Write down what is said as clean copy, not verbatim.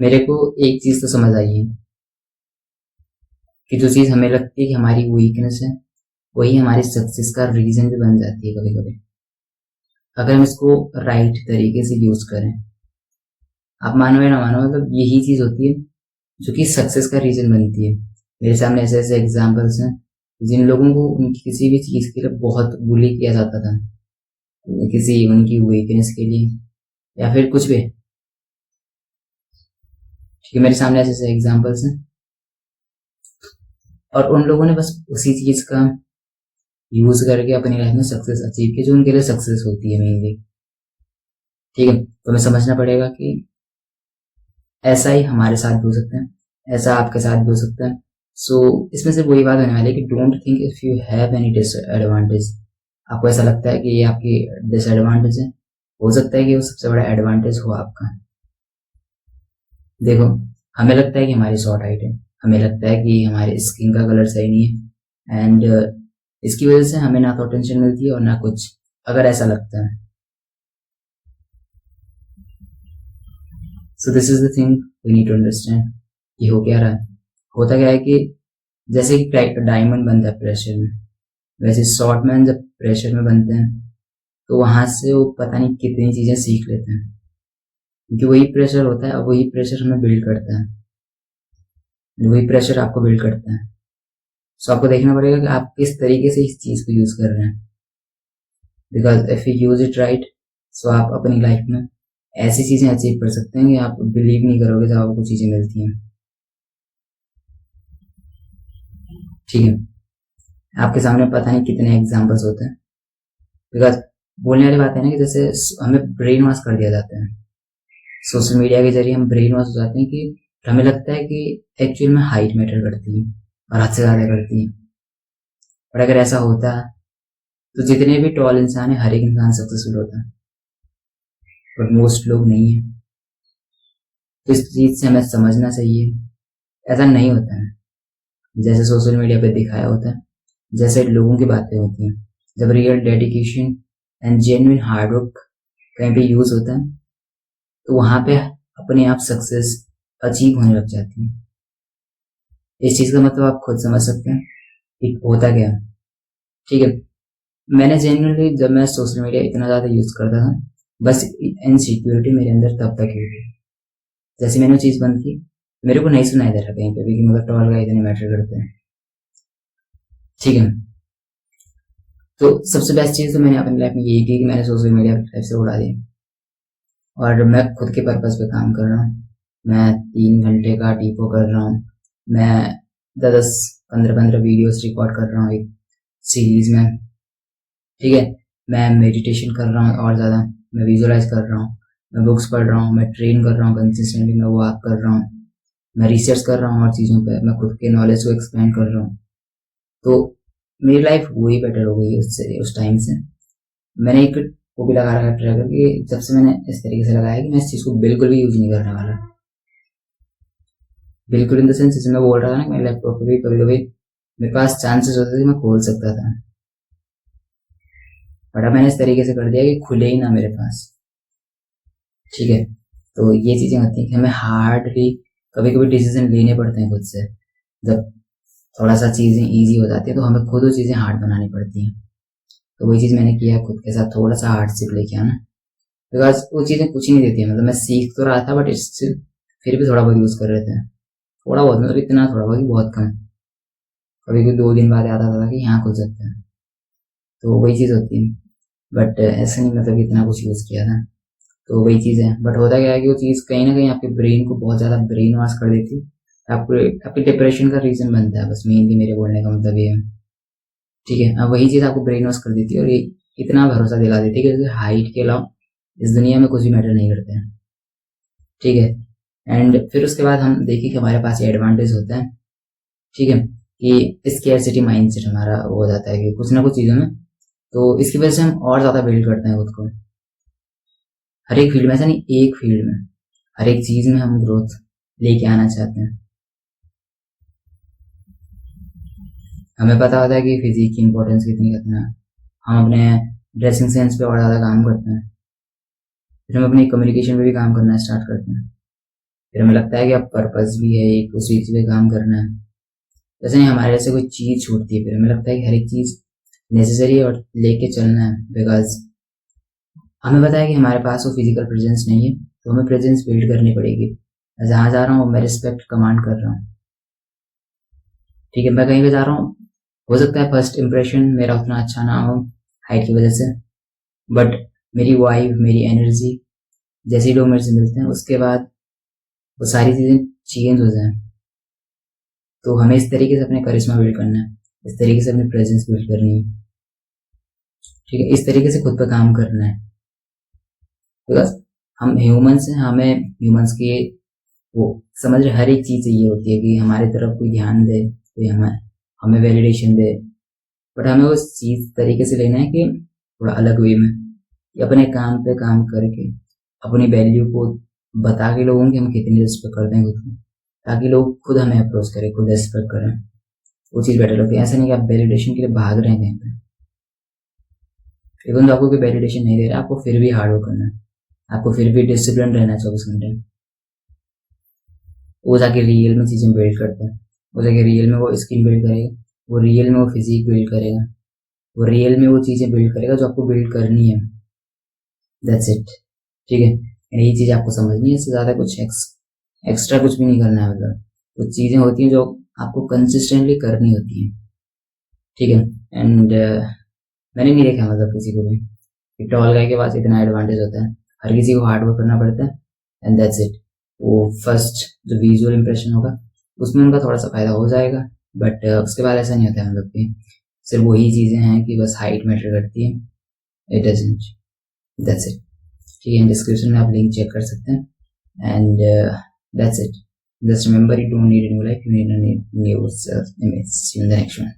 मेरे को एक चीज तो समझ आई है कि जो चीज हमें लगती है कि हमारी वीकनेस है, वही हमारी सक्सेस का रीजन भी बन जाती है कभी कभी, अगर हम इसको राइट तरीके से यूज करें। आप मानो या ना मानो, मतलब यही चीज होती है जो कि सक्सेस का रीजन बनती है। मेरे सामने ऐसे ऐसे एग्जाम्पल्स हैं जिन लोगों को उनकी किसी भी चीज के लिए बहुत बुली किया जाता था, किसी उनकी वीकनेस के लिए या फिर कुछ भी। ठीक है, मेरे सामने ऐसे ऐसे एग्जाम्पल्स हैं और उन लोगों ने बस उसी चीज का यूज करके अपनी लाइफ में सक्सेस अचीव की जो उनके लिए सक्सेस होती है मेनली। ठीक है, तो हमें समझना पड़ेगा कि ऐसा ही हमारे साथ भी हो सकता है, ऐसा आपके साथ भी हो सकता है। सो इसमें से वही बात होने वाली है कि don't think if you have any disadvantage. आपको ऐसा लगता है कि ये आपकी डिसएडवांटेज है, हो सकता है कि वो सबसे बड़ा एडवांटेज हो आपका। देखो, हमें लगता है कि हमारी शॉर्ट हाइट है, हमें लगता है कि हमारे स्किन का कलर सही नहीं है, एंड इसकी वजह से हमें ना तो अटेंशन मिलती है और ना कुछ, अगर ऐसा लगता है। So this is the thing we need to understand. ये हो क्या रहा है, होता क्या है कि जैसे कि डायमंड बनता है प्रेशर में, वैसे शॉर्ट मैन जब प्रेशर में बनते हैं तो वहां से वो पता नहीं कितनी चीजें सीख लेते हैं, क्योंकि वही प्रेशर होता है और वही प्रेशर हमें बिल्ड करता है, वही प्रेशर आपको बिल्ड करता है। सो आपको देखना पड़ेगा कि आप किस तरीके से इस चीज को यूज कर रहे हैं, because if you use it right, so आप अपनी लाइफ में ऐसी चीजें अचीव कर सकते हैं कि आप बिलीव नहीं करोगे जब आपको चीजें मिलती हैं। ठीक है, आपके सामने पता नहीं कितने एग्जाम्पल्स होते हैं, बिकॉज बोलने वाली बात है ना कि जैसे हमें ब्रेन वॉश कर दिया जाता है, सोशल मीडिया के जरिए हम ब्रेन वॉश हो जाते हैं कि हमें लगता है कि एक्चुअल में हाइट मैटर करती है और हद से ज्यादा करती है। और अगर ऐसा होता है तो जितने भी टॉल इंसान है, हर एक इंसान सक्सेसफुल होता है, बट मोस्ट लोग नहीं है। तो इस चीज से हमें समझना चाहिए ऐसा नहीं होता है जैसे सोशल मीडिया पे दिखाया होता है, जैसे लोगों की बातें होती हैं। जब real dedication and genuine hard work कहीं पे यूज होता है तो वहां पे अपने आप सक्सेस अचीव होने लग जाती है। इस चीज का मतलब आप खुद समझ सकते हैं कि होता क्या है। ठीक है, मैंने जेन्युइनली जब मैं सोशल मीडिया इतना ज्यादा यूज करता था, बस इनसिक्योरिटी मेरे अंदर तब तक ही थी। जैसे मैंने वो चीज बंद की, मेरे को नहीं सुनाई दे रहा कहीं पे भी कि मतलब टॉल का इतने मैटर करते हैं। ठीक है, तो सबसे बेस्ट चीज तो मैंने अपनी लाइफ में यही की कि मैंने सोशल मीडिया लाइफ से उड़ा दी और मैं खुद के पर्पज पे काम कर रहा हूँ। मैं 3 घंटे का टीपो कर रहा हूँ, मैं 10-15 वीडियोस रिकॉर्ड कर रहा हूँ एक सीरीज में। ठीक है, मैं मेडिटेशन कर रहा हूँ और ज़्यादा, मैं विजुअलाइज कर रहा हूँ, मैं बुक्स पढ़ रहा हूँ, मैं ट्रेन कर रहा हूँ कंसिस्टेंटली, मैं वॉक कर रहा हूँ, मैं रिसर्च कर रहा हूँ और चीज़ों पे, मैं खुद के नॉलेज को एक्सपेंड कर रहा हूँ। तो मेरी लाइफ वही बेटर हो गई उससे, उस टाइम से। मैंने एक वो भी लगा रखा है ट्रैकर कि जब से मैंने इस तरीके से लगाया कि मैं इस चीज़ को बिल्कुल भी यूज नहीं करने वाला, बिल्कुल इन द सेंस जैसे मैं बोल रहा था ना कि मेरे लैपटॉप पे भी कभी कभी मेरे पास चांसेस होते थे मैं खोल सकता था, बट अब मैंने इस तरीके से कर दिया कि खुले ही ना मेरे पास। ठीक है, तो ये चीजें होती हैं कि हमें हार्डली कभी कभी डिसीजन लेने पड़ते हैं खुद से। जब थोड़ा सा चीजें इजी हो जाती है तो हमें खुद वो चीजें हार्ड बनानी पड़ती हैं। तो वही चीज मैंने किया खुद के साथ, थोड़ा सा हार्डशिप लेके आना, बिकॉज वो चीजें कुछ ही नहीं देती है। मतलब मैं सीख तो रहा था बट स्टिल फिर भी थोड़ा बहुत यूज कर रहे थे, थोड़ा बहुत मतलब इतना थोड़ा बहुत, बहुत कम। कभी कभी 2 दिन बाद याद आता था कि यहाँ खुल सकता है, तो वही चीज होती है। बट ऐसा नहीं मतलब इतना कुछ यूज किया था, तो वही चीज है। बट होता क्या है कि वो चीज कहीं ना कहीं आपके ब्रेन को बहुत ज्यादा ब्रेन वॉश कर देती है, आपको आपके डिप्रेशन का रीजन बनता है। बस मेनली मेरे बोलने का मतलब ये है। ठीक है, अब वही चीज आपको ब्रेन वॉश कर देती है और ये इतना भरोसा दिला देती है कि हाइट के अलावा इस दुनिया में कुछ भी मैटर नहीं करते हैं। ठीक है, एंड फिर उसके बाद हम देखिए कि हमारे पास ये एडवांटेज होता है। ठीक है, कि स्केर्सिटी माइंडसेट हमारा वो हो जाता है कि कुछ ना कुछ चीजों में, तो इसकी वजह से हम और ज्यादा बिल्ड करते हैं खुद को हर एक फील्ड में। ऐसा नहीं, एक फील्ड में, हर एक चीज में हम ग्रोथ लेके आना चाहते हैं। हमें पता होता है कि फिजिक की इंपॉर्टेंस कितनी कितना है, हम अपने ड्रेसिंग सेंस पे और ज़्यादा काम करते हैं, फिर हम अपनी कम्युनिकेशन पे भी काम करना स्टार्ट करते हैं, फिर हमें लगता है कि अब पर्पस भी है एक, उसी चीज पे काम करना है। जैसे नहीं हमारे से कोई चीज छूटती है, फिर हमें लगता है कि हर एक चीज नेसेसरी है और लेके चलना है, बिकॉज हमें पता है कि हमारे पास वो फिजिकल प्रेजेंस नहीं है, तो हमें प्रेजेंस बिल्ड करनी पड़ेगी। मैं जहाँ जा रहा हूँ मैं रिस्पेक्ट कमांड कर रहा हूँ, ठीक है। मैं कहीं पे जा रहा हूँ, हो सकता है फर्स्ट इंप्रेशन मेरा उतना अच्छा ना हो हाइट की वजह से, बट मेरी वाइब, मेरी एनर्जी, जैसे ही लोग मेरे से मिलते हैं उसके बाद वो सारी चीजें चेंज हो जाए। तो हमें इस तरीके से अपने करिश्मा बिल्ड करना है, इस तरीके से अपनी प्रेजेंस बिल्ड करनी है, ठीक है। इस तरीके से खुद पर काम करना है, बिकॉज हम ह्यूमंस हैं, हमें ह्यूमंस के वो समझ रहे हर एक चीज चाहिए होती है कि हमारी तरफ कोई ध्यान दे, कोई हमें हमें वैलिडेशन दे, बट हमें उस चीज तरीके से लेना है कि थोड़ा अलग वे में, कि अपने काम पे काम करके अपनी वैल्यू को बता के लोगों की हम कितनी रिस्पेक्ट करते हैं खुद को, ताकि लोग खुद हमें अप्रोच करें, खुद रिस्पेक्ट करें, वो चीज़ बेटर होती है। ऐसा नहीं कि आप वैलिडेशन के लिए भाग रहे हैं कहीं पे, इवन तो आपको कोई वैलिडेशन नहीं दे रहा, आपको फिर भी हार्ड वर्क करना है, आपको फिर भी डिसिप्लिन रहना है 24 घंटे। वो जाके रियल में चीज़ें बिल्ड करते हैं, वो जाके रियल में वो स्किल बिल्ड करेगा, वो रियल में वो फिजिक बिल्ड करेगा, वो रियल में वो चीज़ें बिल्ड करेगा जो आपको बिल्ड करनी है। दैट्स इट, ठीक है। यही चीज़ आपको समझनी है, इससे ज़्यादा कुछ एक्स्ट्रा कुछ भी नहीं करना है। मतलब कुछ चीज़ें होती हैं जो आपको कंसिस्टेंटली करनी होती हैं, ठीक है। एंड मैंने नहीं देखा मतलब किसी को भी कि टॉल गाय के पास इतना एडवांटेज होता है, हर किसी को हार्ड वर्क करना पड़ता है, एंड दैट्स इट। वो फर्स्ट जो विजुअल इंप्रेशन होगा उसमें उनका थोड़ा सा फायदा हो जाएगा, बट उसके बाद ऐसा नहीं होता है मतलब कि सिर्फ वही चीज़ें हैं कि बस हाइट मैटर करती है, इट डजंट, दैट्स इट, ठीक है। डिस्क्रिप्शन में आप लिंक चेक कर सकते हैं, and that's it. Just remember, you don't need a new life, you need a new self image. See you in the next one.